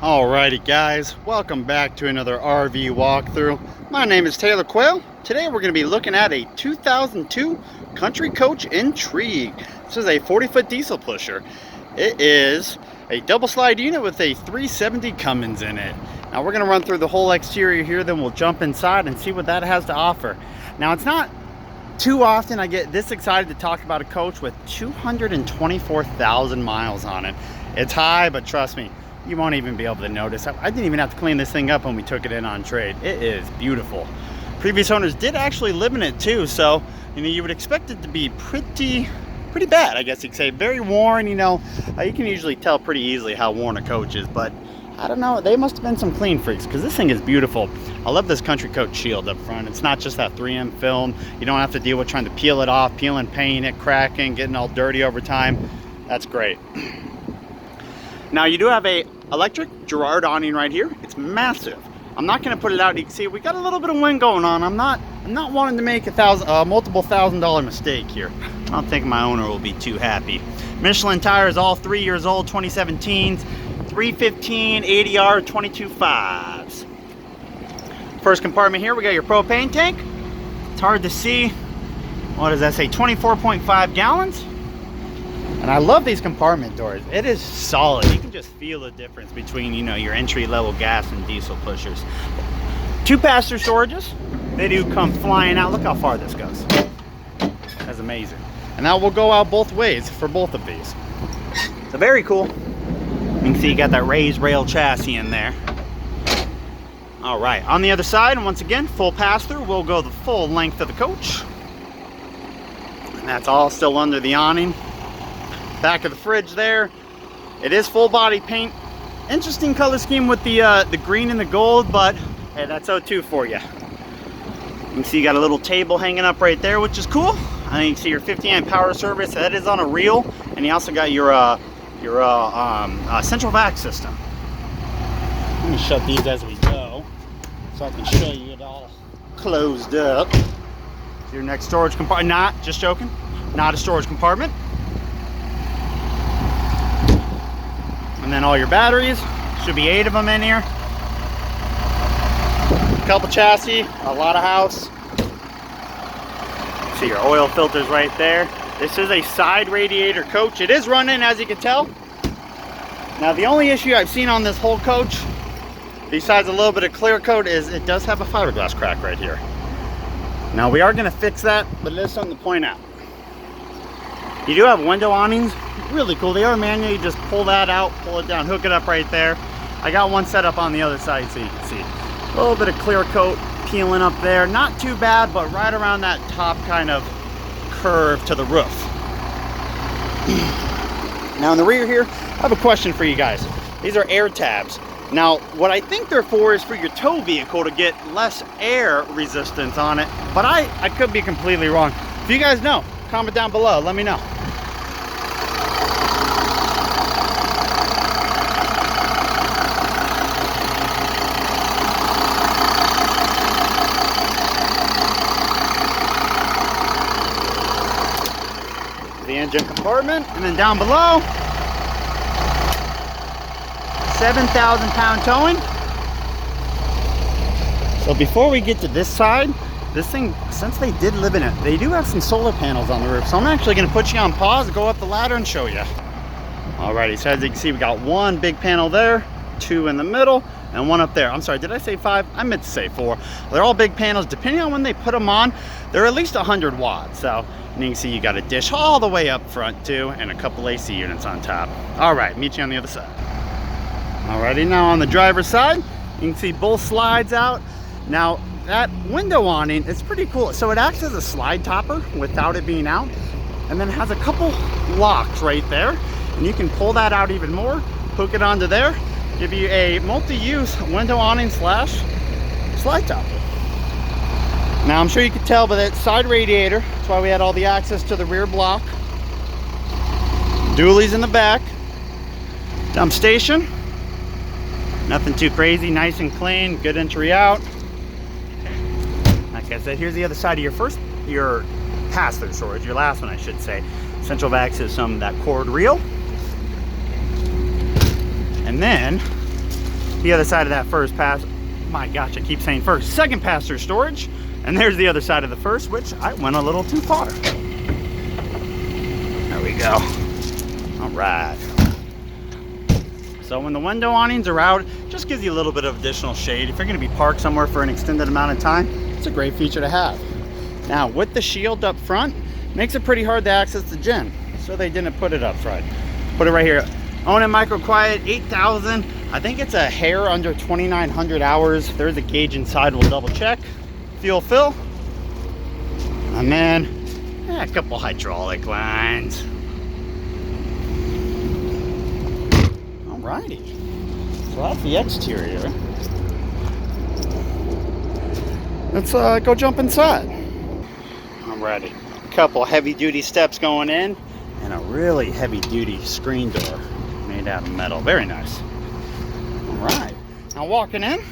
Alrighty guys, welcome back to another RV walkthrough. My name is Taylor Quayle. Today we're going to be looking at a 2002 Country Coach Intrigue. This is a 40-foot diesel pusher. It is a double slide unit with a 370 Cummins in it. Now we're going to run through the whole exterior here, then we'll jump inside and see what that has to offer. Now it's not too often I get this excited to talk about a coach with 224,000 miles on it. It's high, but trust me, you won't even be able to notice. I didn't even have to clean this thing up when we took it in on trade. It is beautiful. Previous owners did actually live in it too, so you would expect it to be pretty bad, I guess you could say. Very worn, you can usually tell pretty easily how worn a coach is, but I don't know, they must have been some clean freaks because this thing is beautiful. I love this Country Coach shield up front. It's not just that 3M film. You don't have to deal with trying to peel it off, peeling paint, it cracking, getting all dirty over time. That's great. Now you do have a electric Girard awning right here. It's massive. I'm not going to put it out. You can see we got a little bit of wind going on. I'm not wanting to make a multiple $1,000 mistake here. I don't think my owner will be too happy. Michelin tires, all 3 years old, 2017s, 315 80R 22.5s. First compartment here, we got your propane tank. It's hard to see. What does that say? 24.5 gallons. And I love these compartment doors. It is solid. You can just feel the difference between, your entry-level gas and diesel pushers. 2 pass-through storages. They do come flying out. Look how far this goes. That's amazing. And that will go out both ways for both of these. So very cool. You can see you got that raised rail chassis in there. All right, on the other side, and once again, full pass-through. We'll go the full length of the coach. And that's all still under the awning. Back of the fridge there. It is full body paint. Interesting color scheme with the green and the gold, but hey, that's O2 for you. You can see you got a little table hanging up right there, which is cool. And you can see your 50 amp power service. That is on a reel, and you also got your central vac system. Let me shut these as we go, so I can show you it all closed up. Your next storage compartment. Not just joking. Not a storage compartment. And then all your batteries, should be 8 of them in here. A couple chassis, a lot of house. See your oil filters right there. This is a side radiator coach. It is running, as you can tell. Now the only issue I've seen on this whole coach, besides a little bit of clear coat, is it does have a fiberglass crack right here. Now we are gonna fix that, but it is something to point out. You do have window awnings. Really cool. They are manual. You just pull that out, pull it down, hook it up right there. I got one set up on the other side so you can see. A little bit of clear coat peeling up there. Not too bad, but right around that top kind of curve to the roof. Now in the rear here, I have a question for you guys. These are air tabs. Now what I think they're for is for your tow vehicle to get less air resistance on it, but I could be completely wrong. If you guys know, comment down below, let me know. The engine compartment, and then down below, 7,000 pound towing. So before we get to this side, this thing, since they did live in it, they do have some solar panels on the roof. So I'm actually going to put you on pause, go up the ladder and show you. Alrighty, so as you can see, we got 1 big panel there, 2 in the middle, and 1 up there. I'm sorry, did I say 5? I meant to say 4. They're all big panels. Depending on when they put them on, they're at least 100 watts. So and you can see you got a dish all the way up front too, and a couple AC units on top. All right, meet you on the other side. Alrighty, now on the driver's side, you can see both slides out. Now that window awning, it's pretty cool. So it acts as a slide topper without it being out, and then it has a couple locks right there, and you can pull that out even more, hook it onto there, give you a multi-use window awning slash slide topper. Now I'm sure you can tell by that side radiator, that's why we had all the access to the rear block. Dualies in the back. Dump station. Nothing too crazy, nice and clean, good entry out. Like I said, here's the other side of your pass-through storage, your last one I should say. Central vac system, that cord reel. And then the other side of that first pass. My gosh, I keep saying first. Second passenger storage. And there's the other side of the first, which I went a little too far. There we go. All right. So when the window awnings are out, it just gives you a little bit of additional shade. If you're going to be parked somewhere for an extended amount of time, it's a great feature to have. Now, with the shield up front, makes it pretty hard to access the gym. So they didn't put it up front. Put it right here. Onan Micro Quiet 8000. I think it's a hair under 2,900 hours. There's a gauge inside. We'll double check. Fuel fill. And then a couple hydraulic lines. Alrighty. So that's the exterior. Let's go jump inside. Alrighty. Couple heavy duty steps going in and a really heavy duty screen door made out of metal. Very nice. Alright. Now walking in,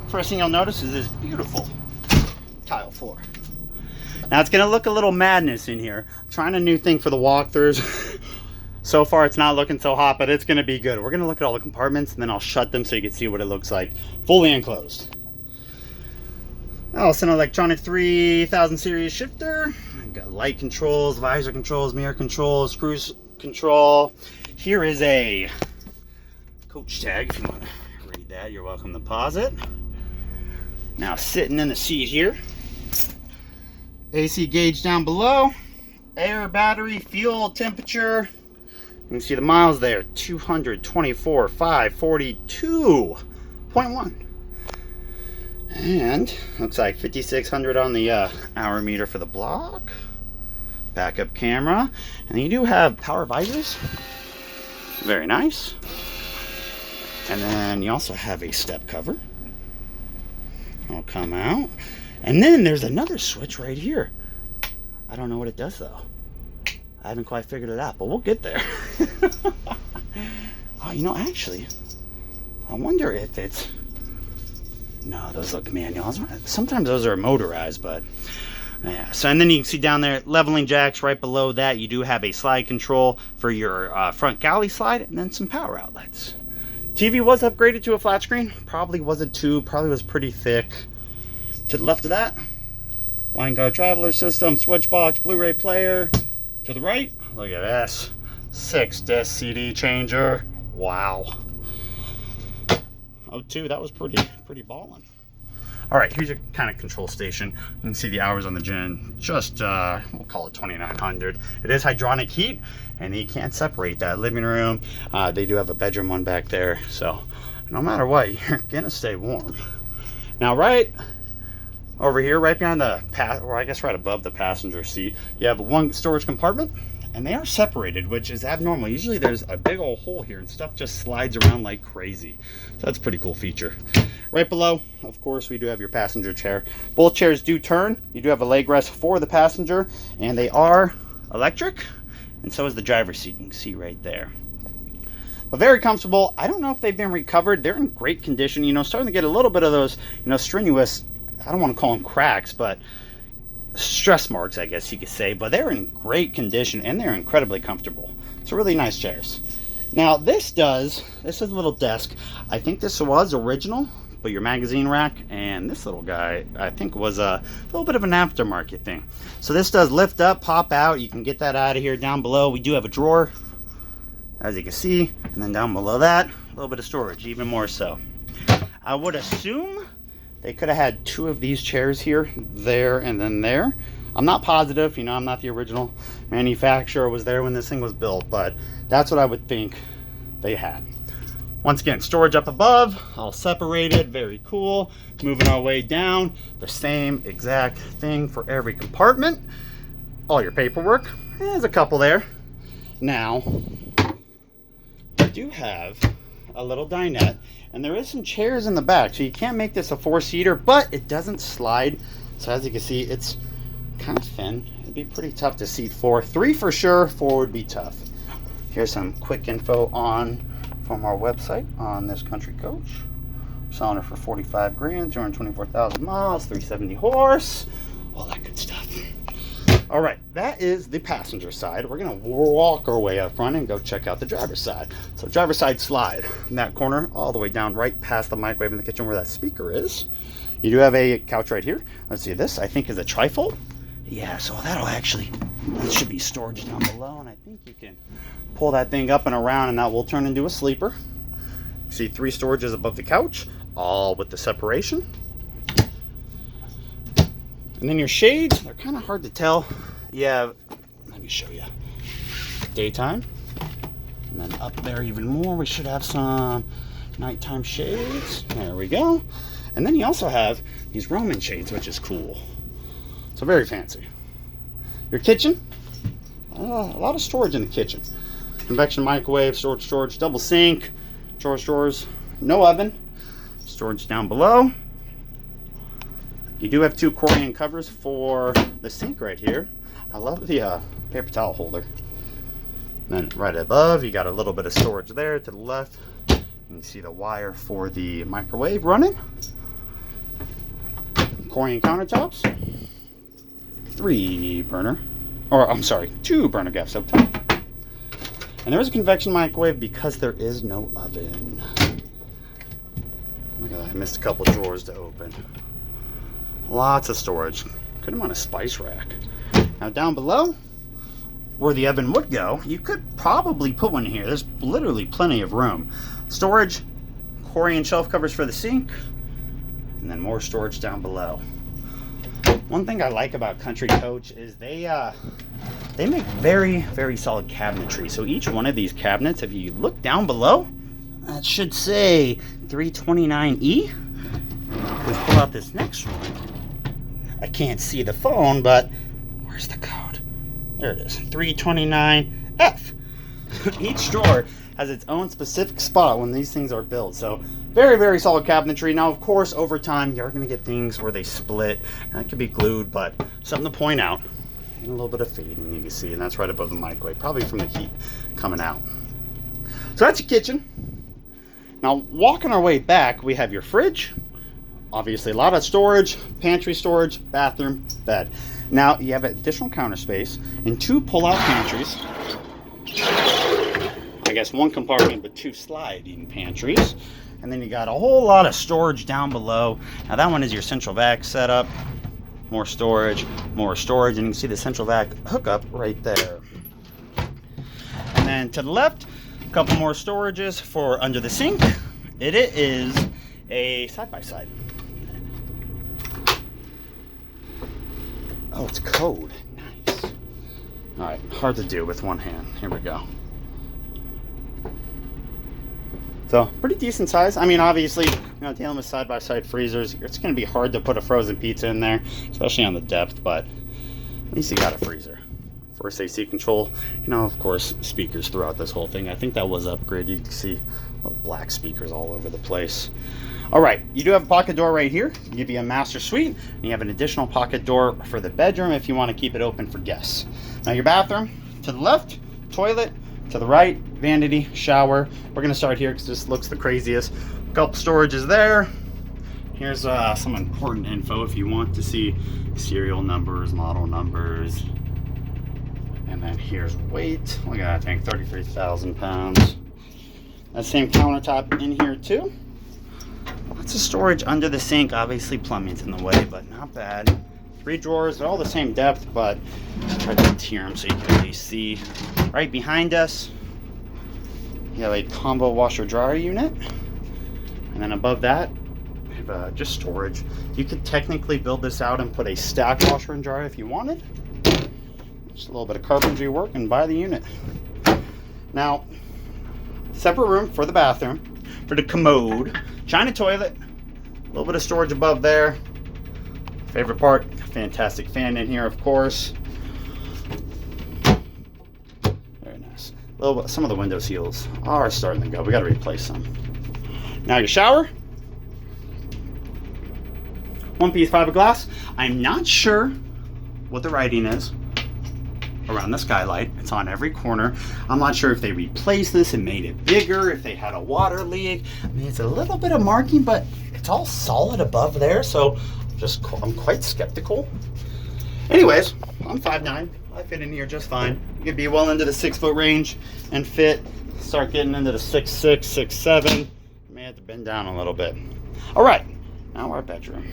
first thing you'll notice is this beautiful tile floor. Now it's going to look a little madness in here. I'm trying a new thing for the walkthroughs. So far it's not looking so hot, but it's going to be good. We're going to look at all the compartments and then I'll shut them so you can see what it looks like fully enclosed. Also an electronic 3000 series shifter. I've got light controls, visor controls, mirror controls, cruise control. Here is a coach tag. If you want to read that, you're welcome to pause it. Now sitting in the seat here, AC gauge down below, air, battery, fuel, temperature. You can see the miles there, 224,542.1. And looks like 5,600 on the hour meter for the block. Backup camera. And you do have power visors. Very nice. And then you also have a step cover. I'll come out. And then there's another switch right here. I don't know what it does though. I haven't quite figured it out, but we'll get there. Oh, you know, actually, I wonder if it's... No, those look manuals. Sometimes those are motorized, but yeah. So, and then you can see down there, leveling jacks. Right below that, you do have a slide control for your front galley slide, and then some power outlets. TV was upgraded to a flat screen. Probably was a tube. Probably was pretty thick. To the left of that, wine guard traveler system, switch box, Blu-ray player. To the right, look at this, 6-disc CD changer. Wow. Oh, two, that was pretty ballin'. All right, here's your kind of control station. You can see the hours on the gen, just, we'll call it 2,900. It is hydronic heat, and you can't separate that. Living room, they do have a bedroom one back there, so no matter what, you're gonna stay warm. Now, right over here, right behind the, or I guess right above the passenger seat, you have one storage compartment, and they are separated, which is abnormal. Usually there's a big old hole here and stuff just slides around like crazy. So that's a pretty cool feature. Right below, of course, we do have your passenger chair. Both chairs do turn. You do have a leg rest for the passenger, and they are electric, and so is the driver's seat. You can see right there. But very comfortable. I don't know if they've been recovered. They're in great condition. You know, starting to get a little bit of those, you know, strenuous, I don't want to call them cracks, but stress marks, I guess you could say, but they're in great condition and they're incredibly comfortable. It's really nice chairs. Now this is a little desk. I think this was original, but your magazine rack and this little guy, I think was a little bit of an aftermarket thing. So this does lift up, pop out. You can get that out of here. Down below, we do have a drawer, as you can see, and then down below that, a little bit of storage, even more so. I would assume they could have had two of these chairs here, there, and then there. I'm not positive, you know, I'm not the original manufacturer, was there when this thing was built, but that's what I would think they had. Once again, storage up above, all separated, very cool. Moving our way down, the same exact thing for every compartment. All your paperwork, there's a couple there. Now, I do have a little dinette, and there is some chairs in the back, so you can't make this a 4-seater, but it doesn't slide. So as you can see, it's kind of thin. It'd be pretty tough to seat 4. 3 for sure, 4 would be tough. Here's some quick info from our website on this country coach. Selling her for 45 grand, 224,000 miles, 370 horse, all that good stuff. All right, that is the passenger side. We're gonna walk our way up front and go check out the driver's side. So driver's side slide in that corner, all the way down right past the microwave in the kitchen where that speaker is. You do have a couch right here. Let's see, this I think is a trifold. Yeah, so that should be storage down below, and I think you can pull that thing up and around and that will turn into a sleeper. See 3 storages above the couch, all with the separation. And then your shades, they're kind of hard to tell. Yeah, let me show you. Daytime. And then up there even more, we should have some nighttime shades. There we go. And then you also have these Roman shades, which is cool. So very fancy. Your kitchen, a lot of storage in the kitchen. Convection microwave, storage, double sink, drawers, no oven. Storage down below. You do have 2 Corian covers for the sink right here. I love the paper towel holder. And then right above, you got a little bit of storage there to the left. You can see the wire for the microwave running. Corian countertops. 2 burner gas stove top. And there's a convection microwave because there is no oven. Look at that, I missed a couple drawers to open. Lots of storage. Good amount of spice rack. Now down below, where the oven would go, you could probably put one here. There's literally plenty of room. Storage, Corian shelf covers for the sink, and then more storage down below. One thing I like about Country Coach is they make very, very solid cabinetry. So each one of these cabinets, if you look down below, that should say 329E. If we pull out this next one, I can't see the phone, but where's the code? There it is, 329F. Each drawer has its own specific spot when these things are built. So very, very solid cabinetry. Now, of course, over time, you're going to get things where they split. That could be glued, but something to point out. And a little bit of fading you can see, and that's right above the microwave, probably from the heat coming out. So that's your kitchen. Now, walking our way back, we have your fridge. Obviously, a lot of storage, pantry storage, bathroom, bed. Now, you have additional counter space and 2 pull-out pantries. I guess 1 compartment, but 2 sliding pantries. And then you got a whole lot of storage down below. Now, that one is your central vac setup. More storage, and you can see the central vac hookup right there. And then to the left, a couple more storages for under the sink. It is a side-by-side. Oh, it's code. Nice. All right, hard to do with one hand. Here we go. So, pretty decent size. I mean, obviously, dealing with side-by-side freezers, it's going to be hard to put a frozen pizza in there, especially on the depth, but at least you got a freezer. Force AC control, of course, speakers throughout this whole thing. I think that was upgraded. You can see black speakers all over the place. All right, you do have a pocket door right here. Give you a master suite, and you have an additional pocket door for the bedroom if you want to keep it open for guests. Now your bathroom, to the left, toilet, to the right, vanity, shower. We're gonna start here because this looks the craziest. A couple storages there. Here's some important info if you want to see serial numbers, model numbers. And then here's weight. Look at that thing, 33,000 pounds. That same countertop in here too. Lots of storage under the sink. Obviously plumbing's in the way, but not bad. 3 drawers, they're all the same depth, but try to tier them so you can at least see. Right behind us, you have a combo washer dryer unit. And then above that, we have just storage. You could technically build this out and put a stack washer and dryer if you wanted. Just a little bit of carpentry work and buy the unit. Now, separate room for the bathroom, for the commode, China toilet, a little bit of storage above there. Favorite part, fantastic fan in here, of course. Very nice. A little bit, some of the window seals are starting to go. We got to replace them. Now your shower, 1-piece fiberglass. I'm not sure what the writing is around the skylight. It's on every corner. I'm not sure if they replaced this and made it bigger, if they had a water leak. I mean, it's a little bit of marking, but it's all solid above there, so I'm quite skeptical. Anyways, I'm 5'9". I fit in here just fine. You could be well into the 6 foot range and fit. Start getting into the 6'6", 6'7". May have to bend down a little bit. All right, now our bedroom.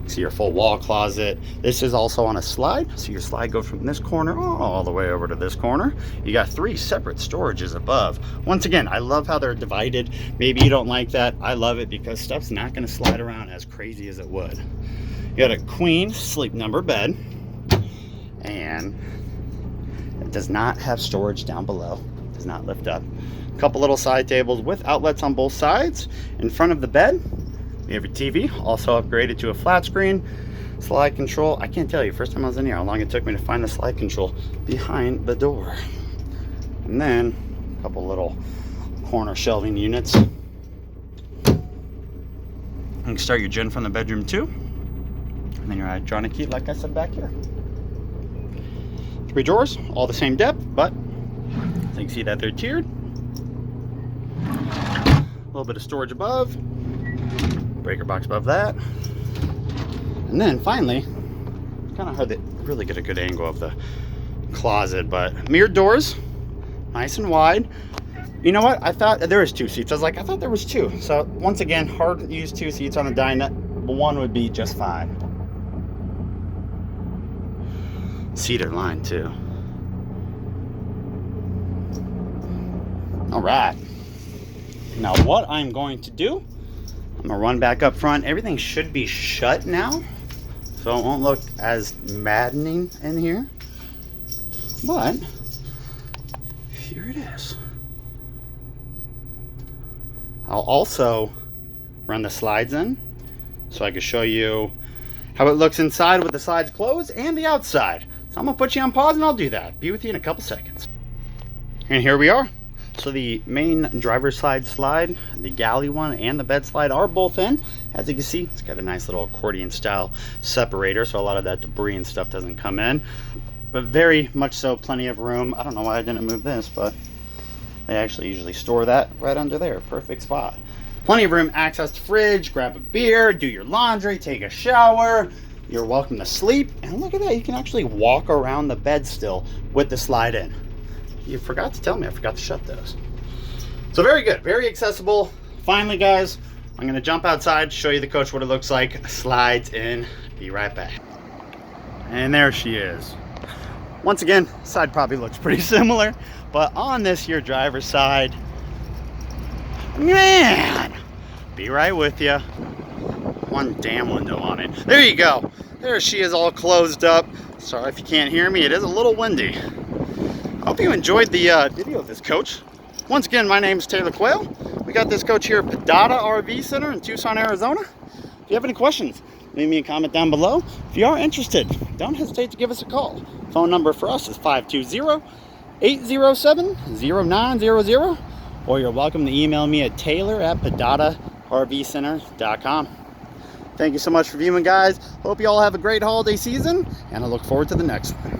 See your full wall closet. This is also on a slide, so your slide goes from this corner all the way over to this corner. You got 3 separate storages above. Once again, I love how they're divided. Maybe you don't like that. I love it because stuff's not going to slide around as crazy as it would. You got a queen sleep number bed, and it does not have storage down below. It does not lift up. A couple little side tables with outlets on both sides. In front of the bed, we have a TV, also upgraded to a flat screen. Slide control. I can't tell you, first time I was in here, how long it took me to find the slide control behind the door. And then a couple little corner shelving units. You can start your gin from the bedroom too. And then your electronic key, like I said, back here. 3 drawers, all the same depth, but you can see that they're tiered. A little bit of storage above. Breaker box above that. And then finally, kind of hard to really get a good angle of the closet, but mirrored doors, nice and wide. You know what? I thought there was 2 seats. I was like, I thought there was 2. So once again, hard to use 2 seats on the dinette, but 1 would be just fine. Cedar line too. All right. Now what I'm going to do, I'm gonna run back up front. Everything should be shut now, so it won't look as maddening in here. But here it is. I'll also run the slides in so I can show you how it looks inside with the slides closed and the outside. So I'm gonna put you on pause and I'll do that. Be with you in a couple seconds. And here we are. So the main driver's slide, the galley one, and the bed slide are both in. As you can see, it's got a nice little accordion style separator, so a lot of that debris and stuff doesn't come in. But very much so, plenty of room. I don't know why I didn't move this, but they actually usually store that right under there. Perfect spot. Plenty of room, access to fridge, grab a beer, do your laundry, take a shower. You're welcome to sleep. And look at that, you can actually walk around the bed still with the slide in. You forgot to tell me, I forgot to shut those. So very good, very accessible. Finally, guys, I'm gonna jump outside, show you the coach what it looks like. Slides in, be right back. And there she is. Once again, side probably looks pretty similar, but on this here driver's side, man, be right with you. One damn window on it. There you go. There she is, all closed up. Sorry if you can't hear me, it is a little windy. Hope you enjoyed the video of this coach. Once again, my name is Taylor Quayle. We got this coach here at Pedada RV Center in Tucson, Arizona. If you have any questions, leave me a comment down below. If you are interested, don't hesitate to give us a call. Phone number for us is 520-807-0900, or you're welcome to email me at taylor@pedadaRVcenter.com. Thank you so much for viewing, guys. Hope you all have a great holiday season, and I look forward to the next one.